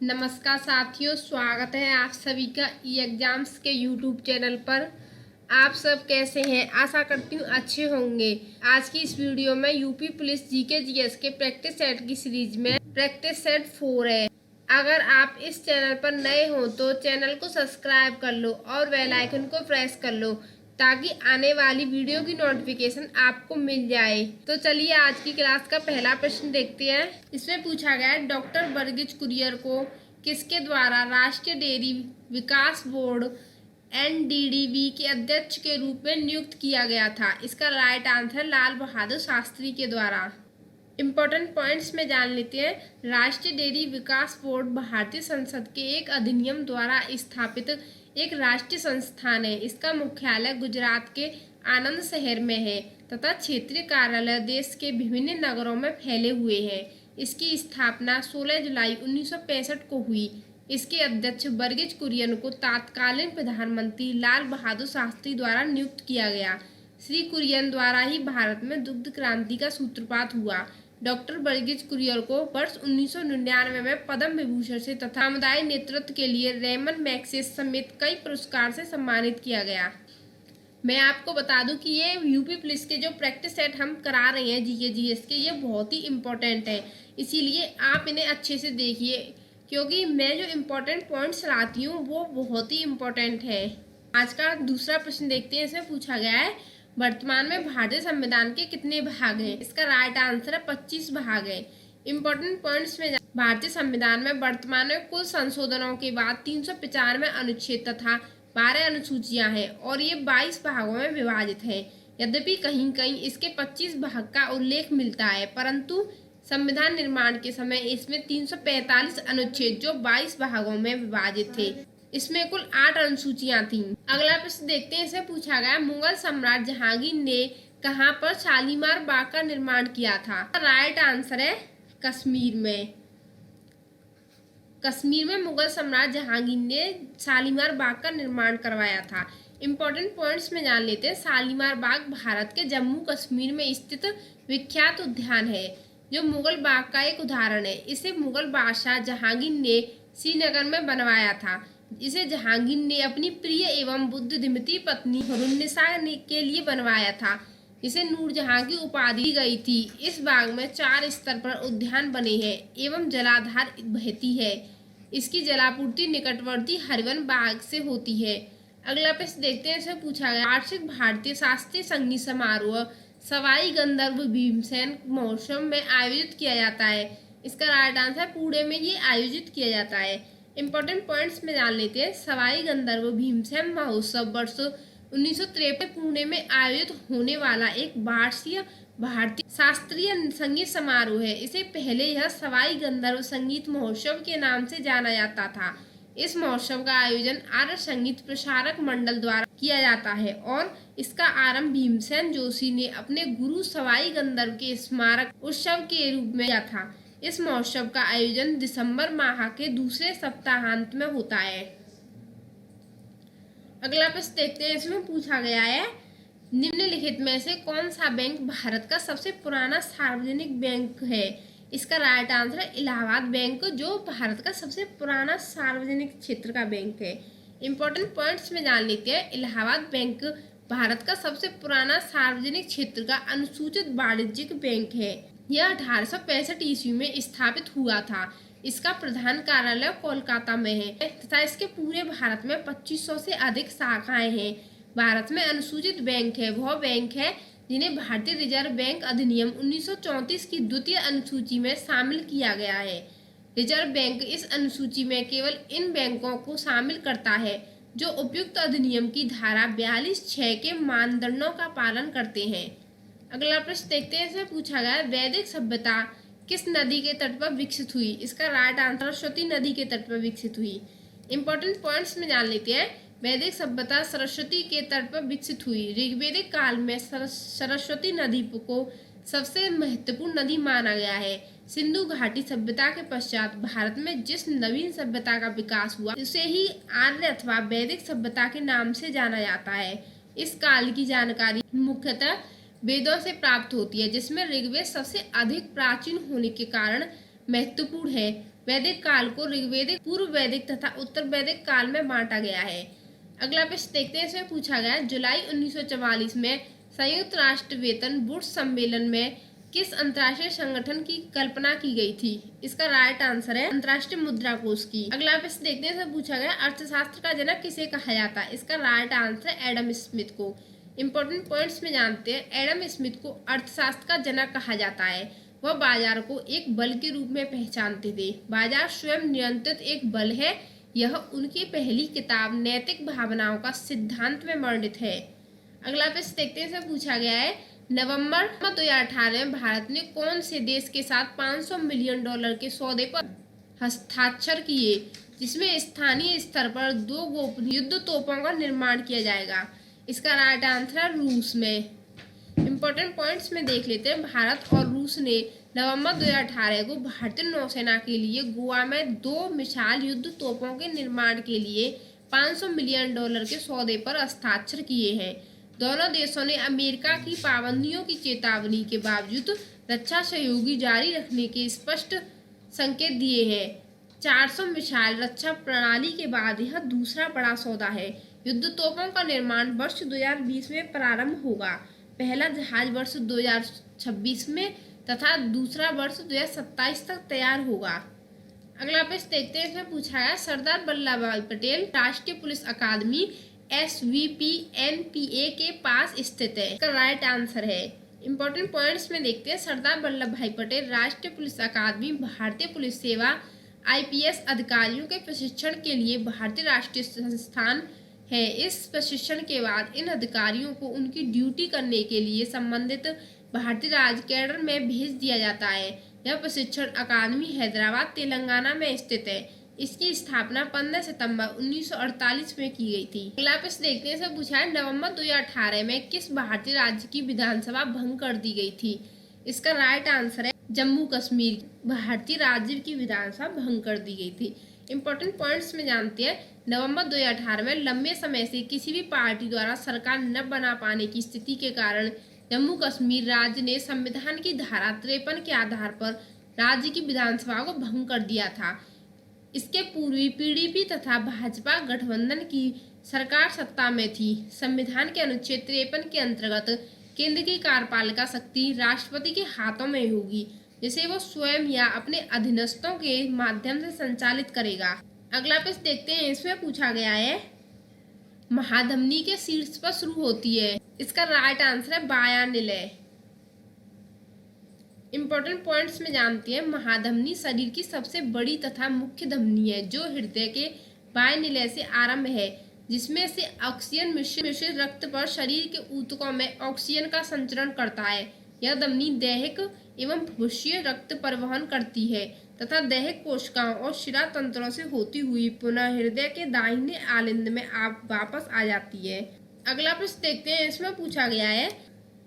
नमस्कार साथियों, स्वागत है आप सभी का ई एग्जाम्स के यूट्यूब चैनल पर। आप सब कैसे हैं? आशा करती हूँ अच्छे होंगे। आज की इस वीडियो में यूपी पुलिस जीके जीएस के प्रैक्टिस सेट की सीरीज में प्रैक्टिस सेट 4 है। अगर आप इस चैनल पर नए हो तो चैनल को सब्सक्राइब कर लो और बेल आइकन को प्रेस कर लो ताकि आने वाली वीडियो की नोटिफिकेशन आपको मिल जाए। तो चलिए आज की क्लास का पहला प्रश्न देखते हैं। इसमें पूछा गया है, डॉक्टर वर्गीज कुरियन को किसके द्वारा राष्ट्रीय डेयरी विकास बोर्ड एनडीडीबी के अध्यक्ष के रूप में नियुक्त किया गया था? इसका राइट आंसर लाल बहादुर शास्त्री के द्वारा। इम्पोर्टेंट पॉइंट्स में जान लेते हैं। राष्ट्रीय डेयरी विकास बोर्ड भारतीय संसद के एक अधिनियम द्वारा स्थापित एक राष्ट्रीय संस्थान है। इसका मुख्यालय गुजरात के आनंद शहर में है तथा क्षेत्रीय कार्यालय देश के विभिन्न नगरों में फैले हुए हैं। इसकी स्थापना 16 जुलाई 1965 को हुई। इसके अध्यक्ष वर्गीज कुरियन को तत्कालीन प्रधानमंत्री लाल बहादुर शास्त्री द्वारा नियुक्त किया गया। श्री कुरियन द्वारा ही भारत में दुग्ध क्रांति का सूत्रपात हुआ। डॉक्टर वर्गीज कुरियन को वर्ष 1999 में पद्म विभूषण से तथा सामुदायिक नेतृत्व के लिए रेमन मैग्सेसे समेत कई पुरस्कार से सम्मानित किया गया। मैं आपको बता दूं कि ये यूपी पुलिस के जो प्रैक्टिस सेट हम करा रहे हैं जीके जीएस के, ये बहुत ही इम्पोर्टेंट है, इसीलिए आप इन्हें अच्छे से देखिए क्योंकि मैं जो इम्पोर्टेंट पॉइंट्स लाती हूँ वो बहुत ही इम्पोर्टेंट है। आज का दूसरा प्रश्न देखते हैं। इसमें पूछा गया है, वर्तमान में भारतीय संविधान के कितने भाग हैं? इसका राइट आंसर है 25 भाग है। इम्पोर्टेंट पॉइंट्स में भारतीय संविधान में वर्तमान में कुल संशोधनों के बाद 395 अनुच्छेद तथा 12 अनुसूचियां हैं और ये 22 भागों में विभाजित है। यद्यपि कहीं कहीं इसके 25 भाग का उल्लेख मिलता है, परंतु संविधान निर्माण के समय इसमें 345 अनुच्छेद जो 22 भागों में विभाजित थे। इसमें कुल 8 अनुसूचियां थीं। अगला प्रश्न देखते हैं। इसमें पूछा गया, मुगल सम्राट जहांगीर ने कहां पर शालीमार बाग का निर्माण किया था? राइट आंसर है कश्मीर में। कश्मीर में मुगल सम्राट जहांगीर ने शालीमार बाग का निर्माण करवाया था। इम्पोर्टेंट पॉइंट्स में जान लेते हैं। शालीमार बाग भारत के जम्मू कश्मीर में स्थित विख्यात उद्यान है जो मुगल बाग का एक उदाहरण है। इसे मुगल बादशाह जहांगीर ने श्रीनगर में बनवाया था। इसे जहांगीर ने अपनी प्रिय एवं बुद्धिमती पत्नी हुर्रनिसा के लिए बनवाया था। इसे नूरजहां की उपाधि दी गई थी। इस बाग में 4 स्तर पर उद्यान बने हैं एवं जलाधार बहती है। इसकी जलापूर्ति निकटवर्ती हरिवन बाग से होती है। अगला प्रश्न देखते हैं। इसमें पूछा गया, वार्षिक भारतीय शास्त्रीय संगीत समारोह सवाई गंधर्व भीमसेन महोत्सव में आयोजित किया जाता है। इसका राइट आंसर पुणे में ये आयोजित किया जाता है। इम्पोर्टेंट पॉइंट्स में जान लेते हैं। सवाई गंधर्व भीमसेन महोत्सव वर्ष 1953 पुणे में आयोजित होने वाला एक वार्षिक भारतीय शास्त्रीय संगीत समारोह है। इसे पहले यह सवाई गंधर्व संगीत महोत्सव के नाम से जाना जाता था। इस महोत्सव का आयोजन आर्य संगीत प्रसारक मंडल द्वारा किया जाता है और इसका आरंभ भीमसेन जोशी ने अपने गुरु सवाई गंधर्व के स्मारक उत्सव के रूप में किया था। इस महोत्सव का आयोजन दिसंबर माह के दूसरे सप्ताहांत में होता है। अगला प्रश्न देखते हैं। इसमें पूछा गया है, निम्नलिखित में से कौन सा बैंक भारत का सबसे पुराना सार्वजनिक बैंक है? इसका राइट आंसर है इलाहाबाद बैंक, जो भारत का सबसे पुराना सार्वजनिक क्षेत्र का बैंक है। इम्पोर्टेंट पॉइंट्स में जान लेते हैं। इलाहाबाद बैंक भारत का सबसे पुराना सार्वजनिक क्षेत्र का अनुसूचित वाणिज्यिक बैंक है। यह 1865 ईस्वी में स्थापित हुआ था। इसका प्रधान कार्यालय कोलकाता में है तथा इसके पूरे भारत में 2500 से अधिक शाखाएं हैं। भारत में अनुसूचित बैंक है वह बैंक है जिन्हें भारतीय रिजर्व बैंक अधिनियम 1934 की द्वितीय अनुसूची में शामिल किया गया है। रिजर्व बैंक इस अनुसूची में केवल इन बैंकों को शामिल करता है जो उपयुक्त अधिनियम की धारा 42(6) के मानदंडों का पालन करते हैं। अगला प्रश्न देखते हैं। इसमें पूछा गया, वैदिक सभ्यता किस नदी के तट पर विकसित हुई? इसका राइट आंसर सरस्वती नदी के तट पर विकसित हुई। इंपॉर्टेंट पॉइंट्स में जान लेते हैं। वैदिक सभ्यता सरस्वती के तट पर विकसित हुई। ऋग्वेदिक काल में सरस्वती नदी को सबसे महत्वपूर्ण नदी माना गया है। सिंधु घाटी सभ्यता के पश्चात भारत में जिस नवीन सभ्यता का विकास हुआ उसे ही आर्य अथवा वैदिक सभ्यता के नाम से जाना जाता है। इस काल की जानकारी मुख्यतः वेदों से प्राप्त होती है जिसमें ऋग्वेद सबसे अधिक प्राचीन होने के कारण महत्वपूर्ण है। वैदिक काल को ऋग्वेदिक, पूर्व वैदिक तथा उत्तर वैदिक काल में बांटा गया है। अगला प्रश्न देखते हैं, इसमें पूछा गया है जुलाई 1944 में संयुक्त राष्ट्र वेतन वुड्स सम्मेलन में किस अंतर्राष्ट्रीय संगठन की कल्पना की गई थी? इसका राइट आंसर है अंतर्राष्ट्रीय मुद्रा कोष की। अगला प्रश्न देखते हैं, इसमें पूछा गया अर्थशास्त्र का जनक किसे कहा जाता है? इसका राइट आंसर है एडम स्मिथ को। इंपॉर्टेंट पॉइंट्स में जानते हैं, एडम स्मिथ को अर्थशास्त्र का जनक कहा जाता है। वह बाजार को एक बल के रूप में पहचानते थे। बाजार स्वयं नियंत्रित एक बल है। यह उनकी पहली किताब नैतिक भावनाओं का सिद्धांत में वर्णित है। अगला प्रश्न देखते हैं, इसमें पूछा गया है नवंबर 2018 में भारत ने कौन से देश के साथ $500 मिलियन के सौदे पर हस्ताक्षर किए, जिसमें स्थानीय स्तर पर 2 गोपनीय युद्ध तोपों का निर्माण किया जाएगा? इसका राइट आंसर है रूस में। इंपॉर्टेंट पॉइंट्स में देख लेते हैं, भारत और रूस ने नवंबर 2018 को भारतीय नौसेना के लिए गोवा में 2 मिसाइल युद्ध तोपों के निर्माण के लिए $500 मिलियन के सौदे पर हस्ताक्षर किए हैं। दोनों देशों ने अमेरिका की पाबंदियों की चेतावनी के बावजूद रक्षा सहयोगी जारी रखने के स्पष्ट संकेत दिए हैं। 400 मिसाइल रक्षा प्रणाली के बाद यह दूसरा बड़ा सौदा है। युद्ध तोपों का निर्माण वर्ष 2020 में प्रारंभ होगा। पहला जहाज वर्ष 2026 में तथा दूसरा वर्ष 2027 तक तैयार होगा। अगला प्रश्न देखते हैं, इसमें पूछा है सरदार वल्लभ भाई पटेल राष्ट्रीय पुलिस अकादमी SVPNPA के पास स्थित है। इसका राइट आंसर है। इंपॉर्टेंट पॉइंट्स में देखते हैं, सरदार वल्लभ भाई पटेल राष्ट्रीय पुलिस अकादमी भारतीय पुलिस सेवा IPS अधिकारियों के प्रशिक्षण के लिए भारतीय राष्ट्रीय संस्थान है। इस प्रशिक्षण के बाद इन अधिकारियों को उनकी ड्यूटी करने के लिए संबंधित भारतीय राज्य कैडर में भेज दिया जाता है। यह प्रशिक्षण अकादमी हैदराबाद तेलंगाना में स्थित है। इसकी स्थापना 15 सितंबर 1948 में की गई थी। अगला प्रश्न देखते हैं, इसमें पूछा है नवंबर 2018 में किस भारतीय राज्य की विधानसभा भंग कर दी गई थी? इसका राइट आंसर है जम्मू कश्मीर भारतीय राज्य की विधानसभा भंग कर दी गई थी। इंपॉर्टेंट पॉइंट्स में जानते हैं, नवंबर 2018 में लंबे समय से किसी भी पार्टी द्वारा सरकार न बना पाने की स्थिति के कारण जम्मू कश्मीर राज्य ने संविधान की धारा 53 के आधार पर राज्य की विधानसभा को भंग कर दिया था। इसके पूर्वी PDP तथा भाजपा गठबंधन की सरकार सत्ता में थी। संविधान के अनुच्छेद 53 के अंतर्गत केंद्र की कार्यपालिका शक्ति राष्ट्रपति के हाथों में होगी, जिसे वो स्वयं या अपने अधीनस्थों के माध्यम से संचालित करेगा। अगला प्रश्न देखते हैं, इसमें पूछा गया है महाधमनी के शीर्ष पर शुरू होती है। इसका राइट आंसर है बायां निलय। इंपॉर्टेंट पॉइंट्स में जानते हैं, महाधमनी शरीर की सबसे बड़ी तथा मुख्य धमनी है जो हृदय के बाएं निलय से आरंभ है, जिसमें से ऑक्सीजन मिश्रित रक्त पर शरीर के ऊतकों में ऑक्सीजन का संचरण करता है। यह धमनी दैहिक एवं भूषीय रक्त परिवहन करती है तथा दैहिक कोशिकाओं और शिरा तंत्रों से होती हुई पुनः हृदय के दाहिने आलिंद में वापस आ जाती है। अगला प्रश्न देखते हैं, इसमें पूछा गया है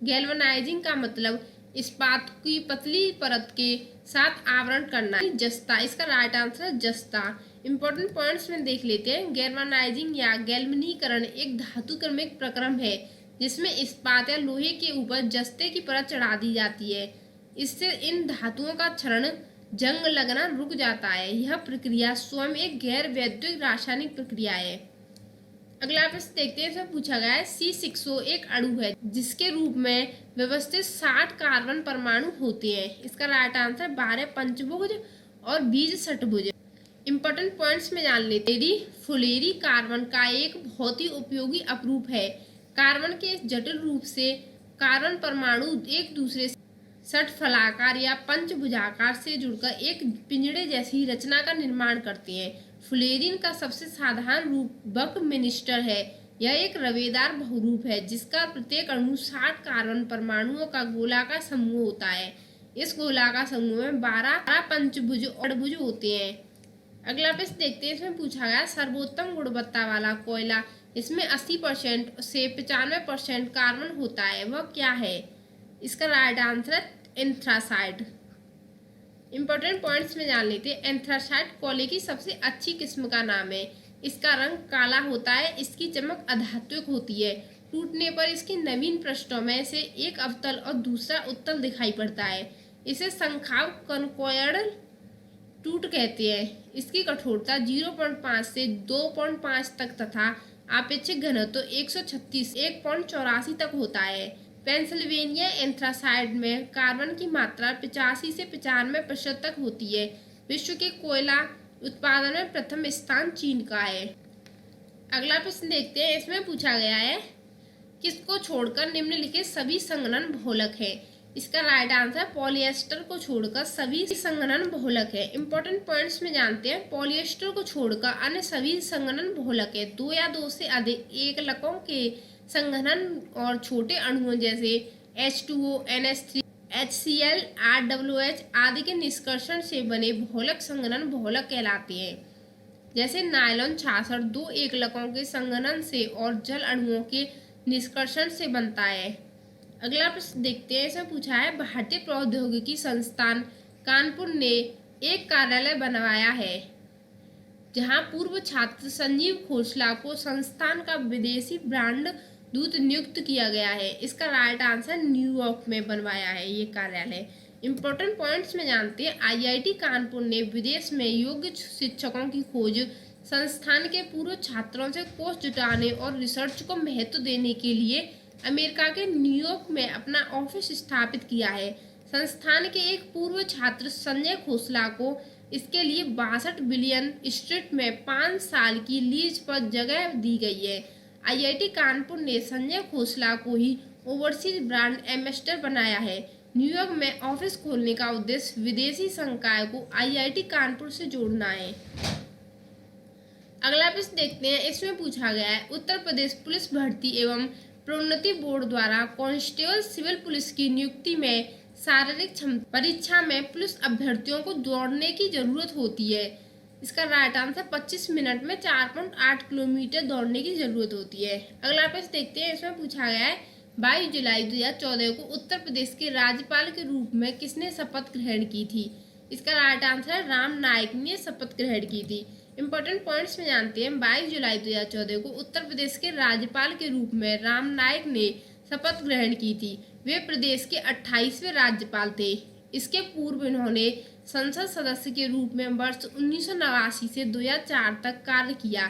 गैल्वेनाइजिंग का मतलब इस्पात की पतली परत के साथ आवरण करना, जस्ता। इसका राइट आंसर है जस्ता। इंपॉर्टेंट पॉइंट्स में देख लेते हैं, गैल्वेनाइजिंग या गैल्वनीकरण एक धातुक्रमिक प्रक्रम है जिसमें इस्पात या लोहे के ऊपर जस्ते की परत चढ़ा दी जाती है। इससे इन धातुओं का क्षरण जंग लगना रुक जाता है। यह प्रक्रिया स्वयं एक गैर वैद्युत रासायनिक प्रक्रिया है। अगला प्रश्न देखते हैं, इसमें पूछा गया है C6O एक अणु है जिसके रूप में व्यवस्थित 60 कार्बन परमाणु होते हैं। इसका राइट आंसर 12 पंचभुज और 20 षटभुज। इंपॉर्टेंट पॉइंट्स में जान लेते हैं, फुलेरी कार्बन का एक बहुत ही उपयोगी अपरूप है। कार्बन के इस जटिल रूप से कार्बन परमाणु एक दूसरे से षटफलाकार या पंचभुजाकार से जुड़कर एक पिंजड़े जैसी रचना का निर्माण करते हैं। फुलेरिन का सबसे साधारण रूप बकमिनिस्टर है। यह एक रवेदार बहुरूप है जिसका प्रत्येक अणु 60 कार्बन परमाणुओं का गोलाकार समूह होता है। इस गोलाकार समूह में 12 पंचभुज और भुज होते हैं। अगला प्रश्न देखते हैं, इसमें पूछा गया सर्वोत्तम गुणवत्ता वाला कोयला इसमें 80% से 95% कार्बन होता है, वह क्या है? इसका राइट आंसर है एंथ्रासाइट। इंपॉर्टेंट पॉइंट्स में जान लेते हैं, एंथ्रासाइट कोयले की सबसे अच्छी किस्म का नाम है। इसका रंग काला होता है, इसकी चमक अधात्विक होती है। टूटने पर इसके नवीन पृष्ठों में से एक अवतल और दूसरा उत्तल दिखाई पड़ता है। इसे संखाव कनकोयडल टूट कहते हैं। इसकी कठोरता 0.5 से 2.5 तक तथा आपेक्षिक घनत्व 136 तक होता है। पेंसिल्वेनिया एंथ्रासाइड में कार्बन की मात्रा 85 से 95% तक होती है। विश्व के कोयला उत्पादन में प्रथम स्थान चीन का है। अगला प्रश्न देखते हैं। इसमें पूछा गया है किसको छोड़कर निम्नलिखित सभी संघनन बहुलक है। इसका राइट आंसर पॉलिएस्टर को छोड़कर सभी संघनन बहुलक है। इंपॉर्टेंट पॉइंट्स में जानते हैं। पॉलिएस्टर को छोड़कर अन्य सभी संघनन बहुलक है। दो या दो से अधिक एकलकों के संघनन और छोटे अणुओं जैसे H2O, NH3, HCl, RWH आदि के निष्कर्षण से बने बहुलक संघनन बहुलक कहलाते हैं। जैसे नायलॉन 66 दो एकलकों के संघनन से और जल अणुओं के निष्कर्षण से बनता है। अगला प्रश्न देखते हैं। इसमें पूछा है भारतीय प्रौद्योगिकी संस्थान कानपुर ने एक कार्यालय बनवाया है जहां पूर्व छात्र संजीव खोसला को संस्थान का विदेशी ब्रांड दूत नियुक्त किया गया है। इसका राइट आंसर न्यूयॉर्क में बनवाया है ये कार्यालय। इंपॉर्टेंट पॉइंट्स में जानते हैं। IIT कानपुर ने विदेश में योग्य शिक्षकों की खोज, संस्थान के पूर्व छात्रों से कोष जुटाने और रिसर्च को महत्व देने के लिए अमेरिका के न्यूयॉर्क में अपना ऑफिस स्थापित किया है। संस्थान के एक पूर्व छात्र संजय खोसला को इसके लिए 62 बिलियन स्ट्रीट में 5 साल की लीज पर जगह दी गई है। IIT कानपुर ने संजय खोसला को ही ओवरसीज ब्रांड एम्बेसडर बनाया है। न्यूयॉर्क में ऑफिस खोलने का उद्देश्य विदेशी संकाय को IIT कानपुर से जोड़ना है। अगला प्रश्न देखते हैं। इसमें पूछा गया है उत्तर प्रदेश पुलिस भर्ती एवं प्रोन्नति बोर्ड द्वारा कांस्टेबल सिविल पुलिस की नियुक्ति में शारीरिक क्षमता परीक्षा में पुलिस अभ्यर्थियों को दौड़ने की जरूरत होती है। इसका राइट आंसर 25 मिनट में 4.8 किलोमीटर दौड़ने की जरूरत होती है। अगला प्रश्न देखते हैं। इसमें पूछा गया है 22 जुलाई 2014 को उत्तर प्रदेश के राज्यपाल के रूप में किसने शपथ ग्रहण की थी। इसका राइट आंसर राम नाईक ने शपथ ग्रहण की थी। इंपॉर्टेंट पॉइंट्स में जानते हैं। 22 जुलाई 2014 को उत्तर प्रदेश के राज्यपाल के रूप में राम नाईक ने शपथ ग्रहण की थी। वे प्रदेश के 28वें राज्यपाल थे। इसके पूर्व इन्होंने संसद सदस्य के रूप में वर्ष 1989 से 2004 तक कार्य किया।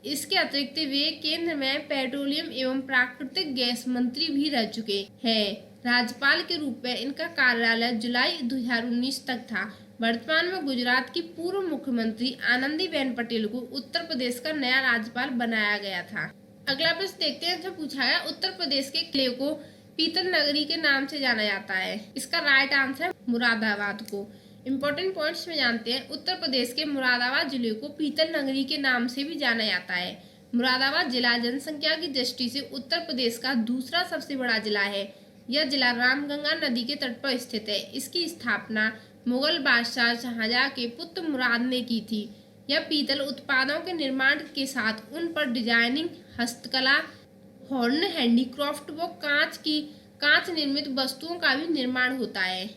इसके अतिरिक्त वे केंद्र में पेट्रोलियम एवं प्राकृतिक गैस मंत्री भी रह चुके हैं। राज्यपाल के रूप में इनका कार्यालय जुलाई 2019 तक था। वर्तमान में गुजरात की पूर्व मुख्यमंत्री आनंदीबेन पटेल को उत्तर प्रदेश का नया राज्यपाल बनाया गया था। अगला प्रश्न देखते हैं। जो पूछा है उत्तर प्रदेश के किले को पीतल नगरी के नाम से जाना जाता है। इसका राइट आंसर मुरादाबाद को। इंपॉर्टेंट पॉइंट्स में जानते हैं। उत्तर प्रदेश के मुरादाबाद जिले को पीतल नगरी के नाम से भी जाना जाता है। मुरादाबाद जिला जनसंख्या की दृष्टि से उत्तर प्रदेश का दूसरा सबसे बड़ा जिला है। यह जिला रामगंगा नदी के तट पर स्थित है। इसकी स्थापना मुगल बादशाह शाहजहां के पुत्र मुराद ने की थी। यह पीतल उत्पादों के निर्माण के साथ उन पर डिजाइनिंग, हस्तकला, हॉर्न हैंडीक्राफ्ट व कांच निर्मित वस्तुओं का भी निर्माण होता है।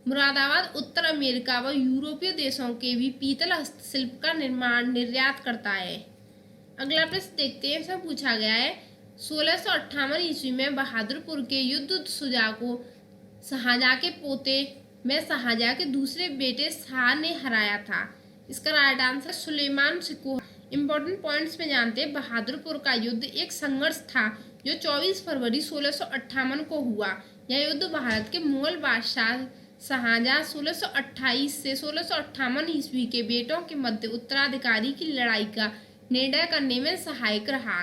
मुरादाबाद उत्तर अमेरिका व यूरोपीय देशों के भी पीतल हस्तशिल्प का निर्यात करता है। अगला प्रश्न देखते हैं। इसमें पूछा गया है 1658 ईस्वी में बहादुरपुर के युद्ध शुजा को शाहजहां के पोते में शाहजहां के दूसरे बेटे शाह ने हराया था। इसका right answer Suleman Shikoh. Important points में जानते हैं। बहादुरपुर का युद्ध एक संघर्ष था जो 24 फरवरी 1658 को हुआ। यह युद्ध भारत के मुगल बादशाह शाहजहां 1628 से 1658 ईस्वी के बेटों के मध्य उत्तराधिकारी की लड़ाई का निर्णय करने में सहायक रहा।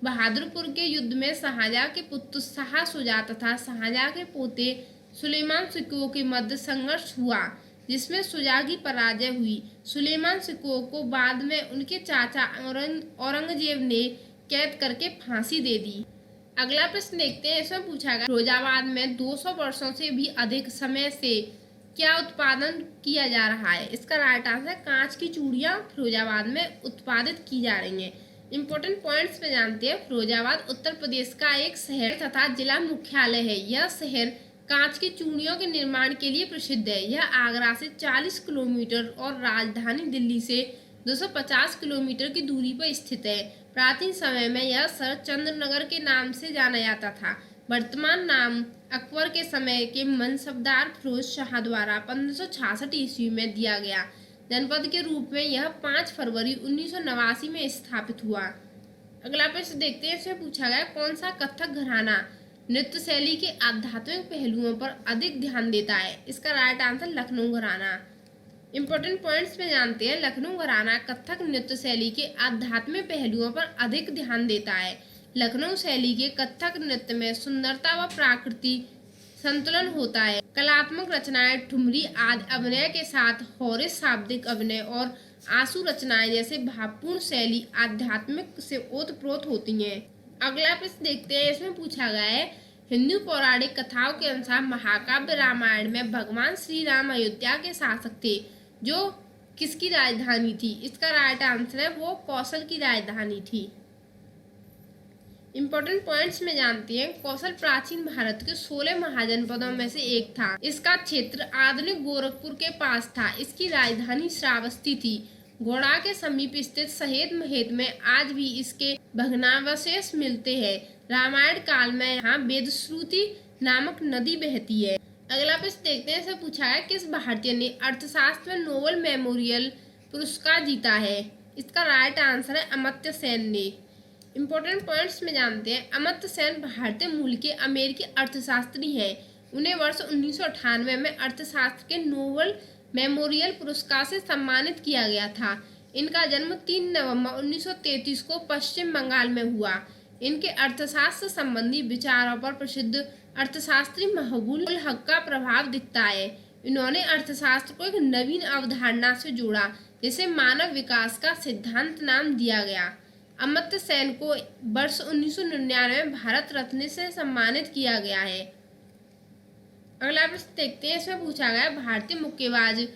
बहादुरपुर के युद्ध में शाहजहां के पुत्र शाह शुजा तथा शाहजहां के पोते सुलेमान शिकोह के मध्य संघर्ष हुआ, जिसमें शुजा की पराजय हुई। सुलेमान शिकोह को बाद में उनके चाचा औरंगजेब ने कैद करके फांसी दे दी। अगला प्रश्न देखते हैं। इसमें पूछा गया फिरोजाबाद में 200 वर्षों से भी अधिक समय से क्या उत्पादन किया जा रहा है। इसका राइट आंसर कांच की चूड़ियां फिरोजाबाद में उत्पादित की जा रही हैं। इंपॉर्टेंट पॉइंट्स में जानते हैं। फिरोजाबाद उत्तर प्रदेश का एक शहर तथा जिला मुख्यालय है। यह शहर कांच की चूड़ियों के निर्माण के लिए प्रसिद्ध है। यह आगरा से 40 किलोमीटर और राजधानी दिल्ली से 250 किलोमीटर की दूरी पर स्थित है। प्राचीन समय में यह शहर चंद्रनगर के नाम से जाना जाता था। वर्तमान नाम अकबर के समय के मनसबदार फिरोज शाह द्वारा 1566 ईस्वी में दिया गया, जनपद के रूप में यह 5 फरवरी 1989 में स्थापित हुआ। अगला प्रश्न देखते हैं, इसमें पूछा गया कौन सा कथक घराना नृत्य शैली के आध्यात्मिक पहलुओं पर अधिक ध्यान देता है? इसका राइट आंसर लखनऊ घराना। इंपॉर्टेंट पॉइंट्स में जानते हैं, लखनऊ घराना कथक नृत्य शैली के आध्यात्मिक पहलुओं पर अधिक ध्यान देता है। लखनऊ शैली के कथक नृत्य में सुंदरता व प्रकृति संतुलन होता है। कलात्मक रचनाएं ठुमरी आदि अभिनय के साथ हौरिस शाब्दिक अभिनय और आंसू रचनाएं जैसे भावपूर्ण शैली आध्यात्मिक से ओतप्रोत होती हैं। अगला प्रश्न देखते हैं, इसमें पूछा गया है हिंदू पौराणिक कथाओं के अनुसार महाकाव्य रामायण में भगवान श्री राम अयोध्या के शासक थे, जो किसकी राजधानी थी? इसका राइट आंसर है वो कौशल की राजधानी थी। इंपॉर्टेंट पॉइंट्स में जानते हैं, कौशल प्राचीन भारत के 16 महाजनपदों में से एक था। इसका क्षेत्र आधुनिक गोरखपुर के पास था। इसकी राजधानी श्रावस्ती थी। घोड़ा के समीप स्थित सहेत महेत में आज भी इसके भग्नावशेष मिलते हैं। रामायण काल में यहाँ वेदश्रुति नामक नदी बहती है। अगला प्रश्न देखते हैं, इसे पूछा है किस भारतीय ने अर्थशास्त्र में नोबेल मेमोरियल पुरस्कार जीता है? इसका राइट आंसर है अमर्त्य सेन ने। इंपॉर्टेंट पॉइंट्स में जानते हैं, अमर्त्य सेन भारतीय मूल के अमेरिकी अर्थशास्त्री हैं। उन्हें वर्ष 1998 में अर्थशास्त्र के नोबेल मेमोरियल पुरस्कार से सम्मानित किया गया था। इनका जन्म 3 नवंबर 1933 को पश्चिम बंगाल में हुआ। इनके अर्थशास्त्र संबंधी विचारों पर प्रसिद्ध अर्थशास्त्री महबूब उल हक का प्रभाव दिखता है। इन्होंने अर्थशास्त्र को एक नवीन अवधारणा से जोड़ा, जिसे मानव विकास का सिद्धांत नाम दिया गया। अमर्त्य सेन को वर्ष 1999 में भारत रत्न से सम्मानित किया गया है। अगला प्रश्न देखते हैं, इसमें पूछा गया भारतीय मुक्केबाज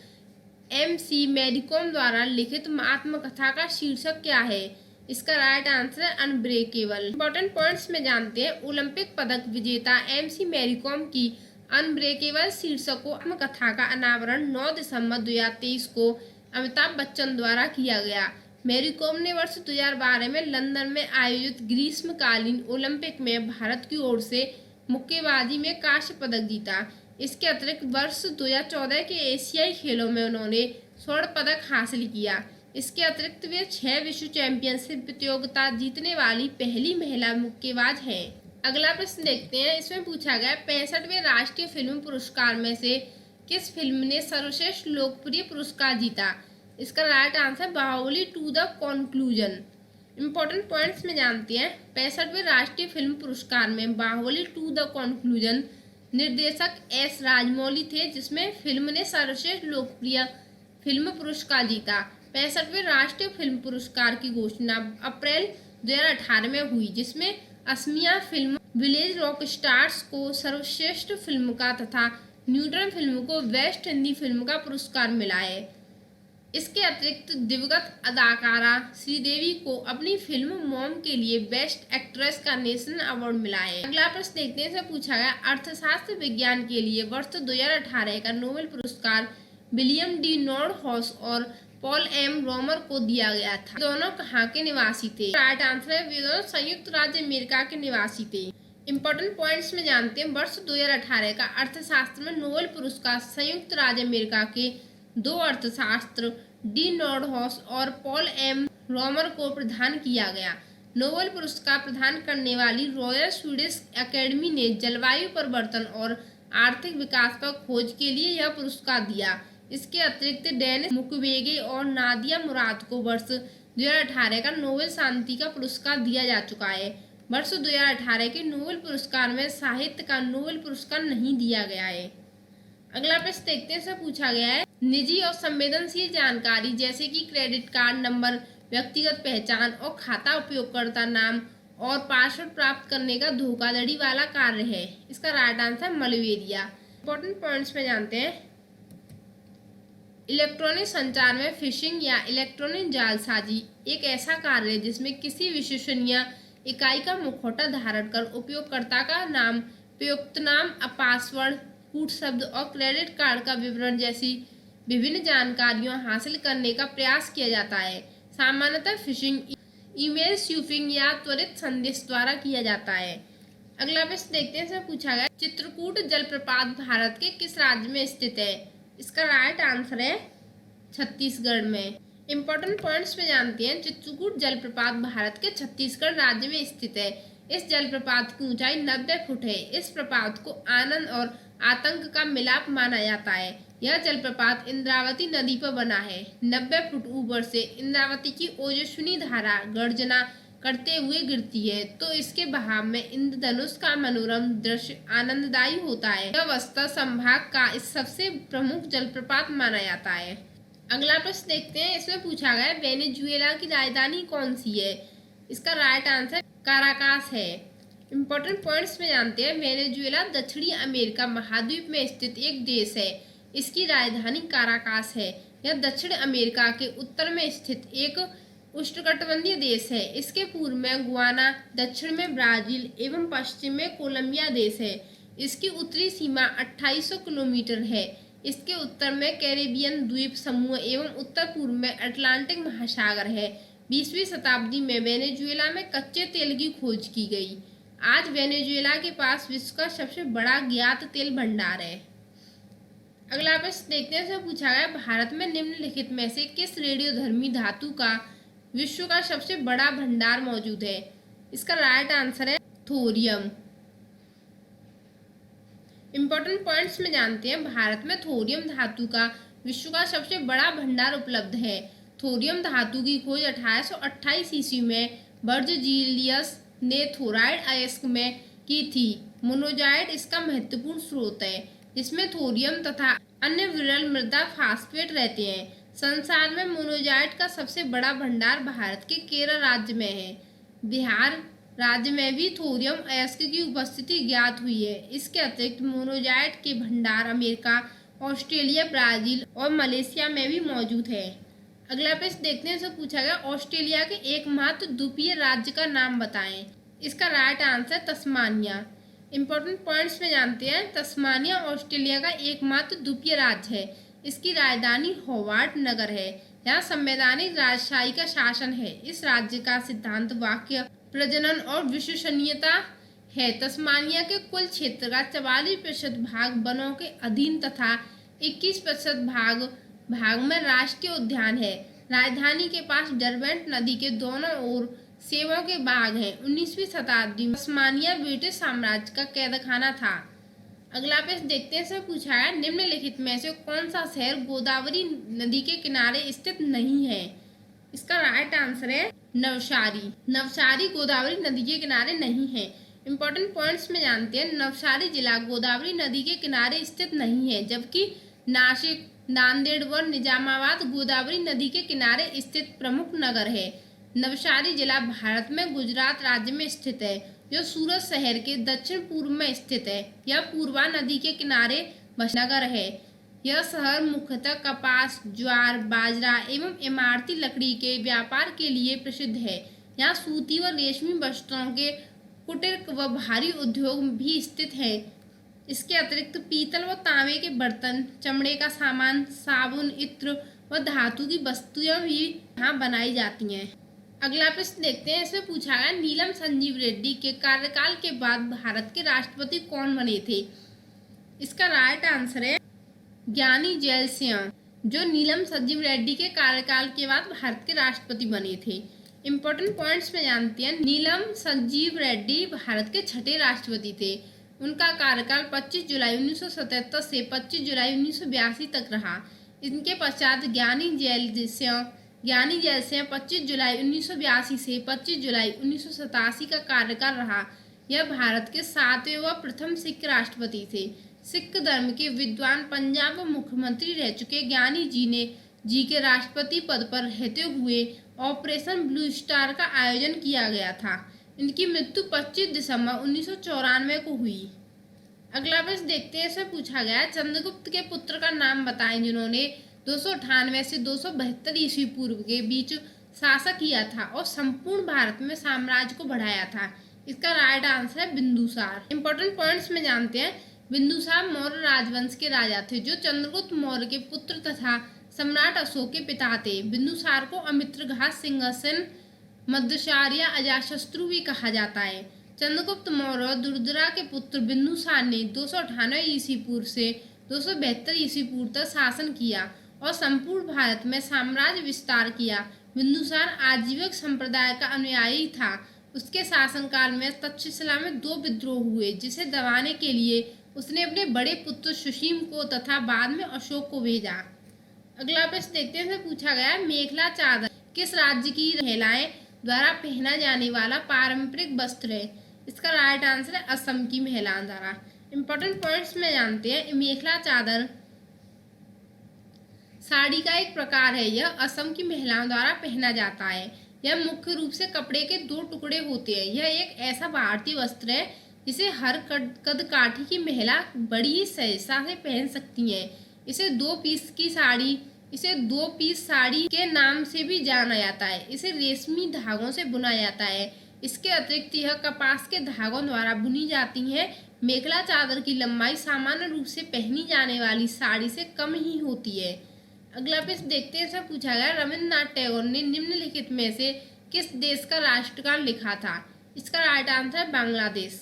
MC मैरी कॉम द्वारा लिखित आत्मकथा का शीर्षक क्या है? इसका राइट आंसर है अनब्रेकेबल। इंपॉर्टेंट पॉइंट्स में जानते हैं, ओलंपिक पदक विजेता MC मैरी कॉम की अनब्रेकेबल शीर्षक आत्मकथा का अनावरण 9 दिसंबर 2023 को अमिताभ बच्चन द्वारा किया गया। मैरी कॉम ने वर्ष 2012 में लंदन में आयोजित ग्रीष्मकालीन ओलंपिक में भारत की ओर से मुक्केबाजी में कांस्य पदक जीता। इसके अतिरिक्त वर्ष 2014 के एशियाई खेलों में उन्होंने स्वर्ण पदक हासिल किया। इसके अतिरिक्त वे 6 विश्व चैंपियनशिप प्रतियोगिता जीतने वाली पहली महिला मुक्केबाज हैं। अगला प्रश्न देखते हैं, इसमें पूछा गया 65वें राष्ट्रीय फिल्म पुरस्कार में से किस फिल्म ने सर्वश्रेष्ठ लोकप्रिय पुरस्कार जीता? इसका right answer Baahubali two the conclusion. Important points में जानते हैं, 65वें राष्ट्रीय फिल्म पुरस्कार में बाहुबली टू द कंक्लूजन निर्देशक S राजमौली थे, जिसमें फिल्म ने सर्वश्रेष्ठ लोकप्रिय फिल्म पुरस्कार जीता। 65वें राष्ट्रीय फिल्म पुरस्कार की घोषणा अप्रैल 2018 में हुई, जिसमें असमिया फिल्म विलेज रॉक स्टार्स को सर्वश्रेष्ठ फिल्म का तथा न्यूट्रन फिल्म को बेस्ट हिंदी फिल्म का पुरस्कार मिला है। इसके अतिरिक्त दिवंगत अदाकारा श्रीदेवी को अपनी फिल्म मॉम के लिए बेस्ट एक्ट्रेस का नेशनल अवार्ड मिला है। अगला प्रश्न देखते हैं, इसमें पूछा गया अर्थशास्त्र विज्ञान के लिए वर्ष 2018 का नोबेल पुरस्कार विलियम डी नॉर्डहाउस और पॉल एम रोमर को दिया गया था। दोनों कहाँ के निवासी थे? राइट आंसर है वे दोनों संयुक्त राज्य अमेरिका के निवासी थे। इंपॉर्टेंट पॉइंट्स में जानते हैं, वर्ष 2018 का अर्थशास्त्र में नोबेल पुरस्कार संयुक्त राज्य अमेरिका के 2 अर्थशास्त्र डी नॉर्डहाउस और पॉल एम रोमर को प्रदान किया गया। नोबेल पुरस्कार प्रदान करने वाली रॉयल स्वीडिश अकेडमी ने जलवायु परिवर्तन और आर्थिक विकास पर खोज के लिए यह पुरस्कार दिया। इसके अतिरिक्त डेनिस मुक्वेगे और नादिया मुराद को वर्ष 2018 का नोबेल शांति का पुरस्कार दिया जा चुका है। वर्ष 2018 के नोबेल पुरस्कार में साहित्य का नोबेल पुरस्कार नहीं दिया गया है। अगला प्रश्न देखते हैं, इसमें पूछा गया है निजी और संवेदनशील जानकारी जैसे कि क्रेडिट कार्ड नंबर, व्यक्तिगत पहचान और खाता उपयोगकर्ता नाम और पासवर्ड प्राप्त करने का धोखाधड़ी वाला कार्य है। इसका right answer malaria. Important points में जानते हैं, इलेक्ट्रॉनिक संचार में फिशिंग या इलेक्ट्रॉनिक जालसाजी एक ऐसा कार्य है जिसमें किसी विश्वसनीय इकाई का मुखौटा धारण कर उपयोगकर्ता का नाम, प्रयुक्त नाम, पासवर्ड, कूट शब्द और क्रेडिट कार्ड का विवरण जैसी विभिन्न जानकारियां हासिल करने का प्रयास किया जाता है। सामान्यतः फिशिंग, ईमेल स्पूफिंग या त्वरित संदेश द्वारा किया जाता है। अगला प्रश्न देखते हैं, इसमें पूछा गया चित्रकूट जलप्रपात भारत के किस राज्य में स्थित है? इसका राइट आंसर है छत्तीसगढ़ में। इम्पोर्टेंट पॉइंट्स में जानते हैं। चित्रकूट जलप्रपात भारत के छत्तीसगढ़ राज्य में स्थित है। इस जलप्रपात की ऊंचाई 90 फुट है। इस प्रपात को आनंद और आतंक का मिलाप माना जाता है। यह जलप्रपात इंद्रावती नदी पर बना है। 90 फुट ऊपर से इंद्रावती की ओजस्विनी धारा गर्जना करते हुए गिरती है तो इसके बहाव में इंद्रधनुष का मनोरम दृश्य आनंददायी होता है। यह बस्तर संभाग का इस सबसे प्रमुख जलप्रपात माना जाता है। अगला प्रश्न देखते हैं। इसमें पूछा गया वेनेजुएला की राजधानी कौन सी है। इसका राइट आंसर काराकास है। इम्पोर्टेंट पॉइंट्स में जानते हैं। वेनेजुएला दक्षिणी अमेरिका महाद्वीप में स्थित एक देश है। इसकी राजधानी काराकास है। यह दक्षिण अमेरिका के उत्तर में स्थित एक उष्णकटिबंधीय देश है। इसके पूर्व में गुयाना, दक्षिण में ब्राजील एवं पश्चिम में कोलंबिया देश है। इसकी उत्तरी सीमा 2800 किलोमीटर है। इसके उत्तर में कैरेबियन द्वीप समूह एवं उत्तर पूर्व में अटलांटिक महासागर है। 20वीं शताब्दी में वेनेजुएला में कच्चे तेल की खोज की गई। आज वेनेजुएला के पास विश्व का सबसे बड़ा ज्ञात तेल भंडार है। अगला प्रश्न देखते हैं। इसमें पूछा गया भारत में निम्नलिखित में से किस रेडियोधर्मी धातु का विश्व का सबसे बड़ा भंडार मौजूद है। इसका राइट आंसर है थोरियम। इम्पोर्टेंट पॉइंट्स में जानते हैं। भारत में थोरियम धातु का विश्व का सबसे बड़ा भंडार उपलब्ध है। थोरियम धातु की खोज 1828 ईस्वी में बर्जजीलियस ने थोराइड अयस्क में की थी। मोनोजाइट इसका महत्वपूर्ण स्रोत है जिसमें थोरियम तथा अन्य विरल मृदा फास्फेट रहते हैं। संसार में मोनोजाइट का सबसे बड़ा भंडार भारत के केरल राज्य में है। बिहार राज्य में भी थोरियम अयस्क की उपस्थिति ज्ञात हुई है। इसके अतिरिक्त मोनोजाइट के भंडार अमेरिका, ऑस्ट्रेलिया, ब्राजील और मलेशिया में भी मौजूद है। अगला प्रश्न देखते हैं। इसमें पूछा गया ऑस्ट्रेलिया के एकमात्र द्वीपीय राज्य का नाम बताएं। इसका right answer Tasmania. Important points में जानते हैं। तस्मानिया ऑस्ट्रेलिया का एकमात्र द्वीपीय राज्य है। इसकी राजधानी होबार्ट नगर है। यहाँ संवैधानिक राजशाही का शासन है। इस राज्य का सिद्धांत वाक्य प्रजनन और विश्वसनीयता है। तस्मानिया के कुल क्षेत्र का 44% भाग वनों के अधीन तथा 21% भाग में राष्ट्रीय उद्यान है। राजधानी के पास डरबेंट नदी के दोनों ओर सेबों के बाग हैं। 19वीं शताब्दी में तस्मानिया ब्रिटिश साम्राज्य का कैदखाना था। अगला प्रश्न देखते हैं। इसमें पूछा है निम्नलिखित में से कौन सा शहर गोदावरी नदी के किनारे स्थित नहीं है। इसका राइट आंसर है नवसारी। नवसारी गोदावरी नदी के किनारे नहीं है। इम्पोर्टेंट पॉइंट्स में जानते हैं। नवसारी जिला गोदावरी नदी के किनारे स्थित नहीं है जबकि नासिक, नांदेड़ व निजामाबाद गोदावरी नदी के किनारे स्थित प्रमुख नगर है। नवसारी जिला भारत में गुजरात राज्य में स्थित है जो सूरत शहर के दक्षिण पूर्व में स्थित है। यह पूर्वा नदी के किनारे नगर है। यह शहर मुख्यतः कपास, ज्वार, बाजरा एवं इमारती लकड़ी के व्यापार के लिए प्रसिद्ध है। यहाँ सूती व रेशमी वस्त्रों के कुटीर व भारी उद्योग भी स्थित है। इसके अतिरिक्त पीतल व तांबे के बर्तन, चमड़े का सामान, साबुन, इत्र व धातु की वस्तुएं भी यहाँ बनाई जाती हैं। अगला प्रश्न देखते हैं। इसमें पूछा गया नीलम संजीव रेड्डी के कार्यकाल के बाद भारत के राष्ट्रपति कौन बने थे। इसका राइट आंसर है ज्ञानी जैल सिंह जो नीलम संजीव रेड्डी के कार्यकाल के बाद भारत के राष्ट्रपति बने थे। इम्पोर्टेंट पॉइंट्स में जानते हैं। नीलम संजीव रेड्डी भारत के छठे राष्ट्रपति थे। उनका कार्यकाल 25 जुलाई 1977 से 25 जुलाई 1982 तक रहा। इनके पश्चात ज्ञानी जैल सिंह 25 जुलाई 1982 से 25 जुलाई 1987 का कार्यकाल रहा। यह भारत के 7वें व प्रथम सिख राष्ट्रपति थे। सिख धर्म के विद्वान पंजाब व मुख्यमंत्री रह चुके ज्ञानी जी के राष्ट्रपति पद पर रहते हुए ऑपरेशन ब्लू स्टार का आयोजन किया गया था। इनकी मृत्यु 25 दिसंबर 1994 को हुई। अगला प्रश्न देखते हैं। इसमें पूछा गया चंद्रगुप्त के पुत्र का नाम बताएं जिन्होंने 298 से 272 ईस्वी पूर्व के बीच शासक किया था और संपूर्ण भारत में साम्राज्य को बढ़ाया था। इसका राइट आंसर है बिंदुसार। इंपॉर्टेंट पॉइंट्स में जानते हैं। बिंदुसार मौर्य राजवंश के राजा थे जो चंद्रगुप्त मौर्य के पुत्र तथा सम्राट अशोक के पिता थे। बिंदुसार को अमित्रघात सिंहासन, मध्यशार या अजातशत्रु भी कहा जाता है। चंद्रगुप्त मौर्य दुर्धरा के पुत्र बिंदुसार ने 298 ईस्वी पूर्व से 272 ईस्वी पूर्व तक शासन किया और संपूर्ण भारत में साम्राज्य विस्तार किया। बिंदुसार आजीवक संप्रदाय का अनुयायी था। उसके शासनकाल में तक्षशिला में 2 विद्रोह हुए, जिसे दबाने के लिए उसने अपने बड़े पुत्र सुसीम को तथा बाद में अशोक को भेजा। अगला प्रश्न देखते हैं। पूछा गया मेखला चादर किस राज्य की महिलाएं द्वारा पहना जाने वाला पारंपरिक वस्त्र है? इसका राइट आंसर है असम की महिलाओं द्वारा। इंपॉर्टेंट पॉइंट्स में जानते हैं। मेखला चादर साड़ी का एक प्रकार है। यह असम की महिलाओं द्वारा पहना जाता है। यह मुख्य रूप से कपड़े के 2 टुकड़े होते हैं। यह एक ऐसा भारतीय वस्त्र है जिसे हर कदकाठी की महिला बड़ी ही सहजता से पहन सकती है। इसे 2 पीस साड़ी के नाम से भी जाना जाता है। इसे रेशमी धागों से बुना जाता है। इसके अतिरिक्त यह कपास के धागों द्वारा बुनी जाती है। मेखला चादर की लंबाई सामान्य रूप से पहनी जाने वाली साड़ी से कम ही होती है। अगला प्रश्न देखते हैं। इसमें पूछा गया रविन्द्रनाथ टैगोर ने निम्नलिखित में से किस देश का राष्ट्रगान लिखा था? इसका राइट आंसर है बांग्लादेश।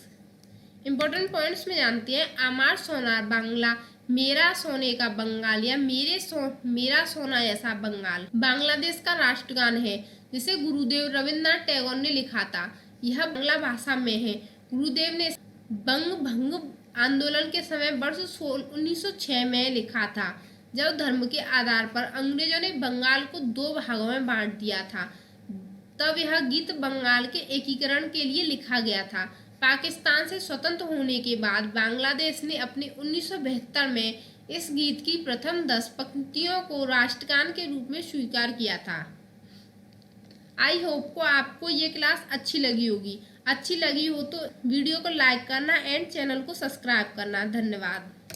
इंपॉर्टेंट पॉइंट्स में जानते हैं। आमार सोनार बांग्ला, मेरा सोने का बंगाल या मेरा सोना ऐसा बंगाल बांग्लादेश का राष्ट्रगान है, जिसे गुरुदेव रविन्द्रनाथ टैगोर ने लिखा था। यह बांग्ला भाषा में है। गुरुदेव ने बंग भंग आंदोलन के समय वर्ष 1906 में लिखा था, जब धर्म के आधार पर अंग्रेजों ने बंगाल को 2 भागों में बांट दिया था। तब यह गीत बंगाल के एकीकरण के लिए लिखा गया था। पाकिस्तान से स्वतंत्र होने के बाद बांग्लादेश ने अपने 1972 में इस गीत की प्रथम 10 पंक्तियों को राष्ट्रगान के रूप में स्वीकार किया था। आई होप को आपको ये क्लास अच्छी लगी होगी। अच्छी लगी हो तो वीडियो को लाइक करना एंड चैनल को सब्सक्राइब करना। धन्यवाद।